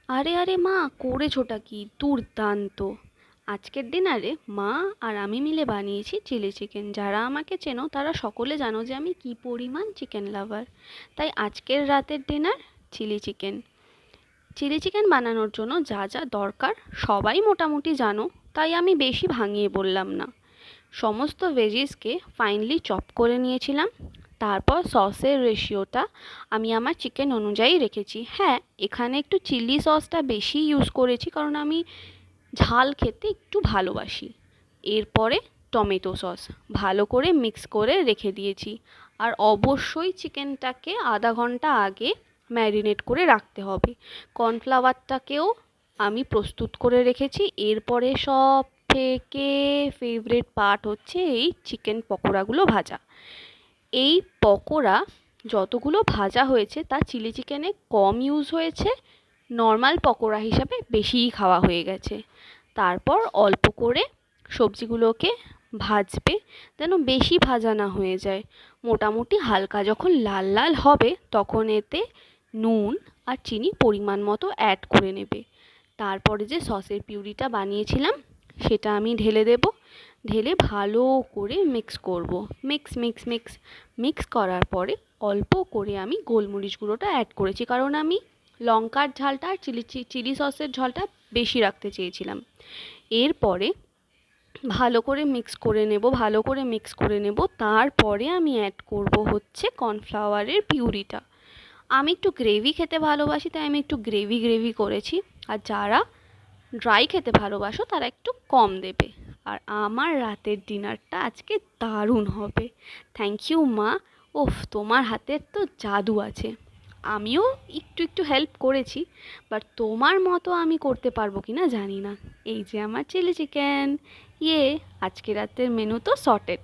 আরে আরে মা, করেছোটা কি দুর্দান্ত! আজকের ডিনারে মা আর আমি মিলে বানিয়েছি চিলি চিকেন। যারা আমাকে চেনো তারা সকলে জানো যে আমি কি পরিমাণ চিকেন লাভার। তাই আজকের রাতের dinner chilli chicken. Chilli chicken বানানোর জন্য যা যা দরকার সবাই মোটামুটি জানো, তাই আমি বেশি ভাঙিয়ে বললাম না। সমস্ত ভেজিসকে ফাইনলি চপ করে নিয়েছিলাম। তারপর সসের রেশিওটা আমি আমার চিকেন অনুযায়ী রেখেছি। হ্যাঁ, এখানে একটু চিলি সসটা বেশি ইউজ করেছি কারণ আমি ঝাল খেতে একটু ভালোবাসি। এরপরে টমেটো সস ভালো করে মিক্স করে রেখে দিয়েছি। আর অবশ্যই চিকেনটাকে আধা ঘন্টা আগে ম্যারিনেট করে রাখতে হবে। কর্নফ্লাওয়ারটাকেও আমি প্রস্তুত করে রেখেছি। এরপরে সব থেকে ফেভারিট পার্ট হচ্ছে এই চিকেন পকোড়াগুলো ভাজা। এই পকোড়া যতগুলো ভাজা হয়েছে তা চিলি চিকেনে কম ইউজ হয়েছে, নর্মাল পকোড়া হিসাবে বেশিই খাওয়া হয়ে গেছে। তারপর অল্প করে সবজিগুলোকে ভাজবে, যেন বেশি ভাজা না হয়ে যায়। মোটামুটি হালকা যখন লাল লাল হবে তখন এতে নুন আর চিনি পরিমাণ মতো অ্যাড করে নেবে। তারপরে যে সসের পিউরিটা বানিয়েছিলাম সেটা আমি ঢেলে দেব। ঢেলে ভালো করে মিক্স করব। মিক্স মিক্স মিক্স মিক্স করার পরে অল্প করে আমি গোলমরিচ গুঁড়োটা অ্যাড করেছি, কারণ আমি লঙ্কার ঝালটা আর চিলি সসের ঝালটা বেশি রাখতে চেয়েছিলাম। এরপরে ভালো করে মিক্স করে নেব, ভালো করে মিক্স করে নেব। তারপরে আমি অ্যাড করব হচ্ছে কর্নফ্লাওয়ারের পিউরিটা। আমি একটু গ্রেভি খেতে ভালোবাসি, তাই আমি একটু গ্রেভি গ্রেভি করেছি। আর যারা ড্রাই খেতে ভালোবাসো তারা একটু কম দেবে। আর আমার রাতের ডিনারটা আজকে দারুণ হবে। থ্যাংক ইউ মা। ওফ, তোমার হাতের তো জাদু আছে। আমিও একটু একটু হেল্প করেছি, বাট তোমার মতো আমি করতে পারবো কি না জানি না। এই যে আমার চিলি চিকেন, ইয়ে, আজকে রাতের মেনু তো সর্টেড।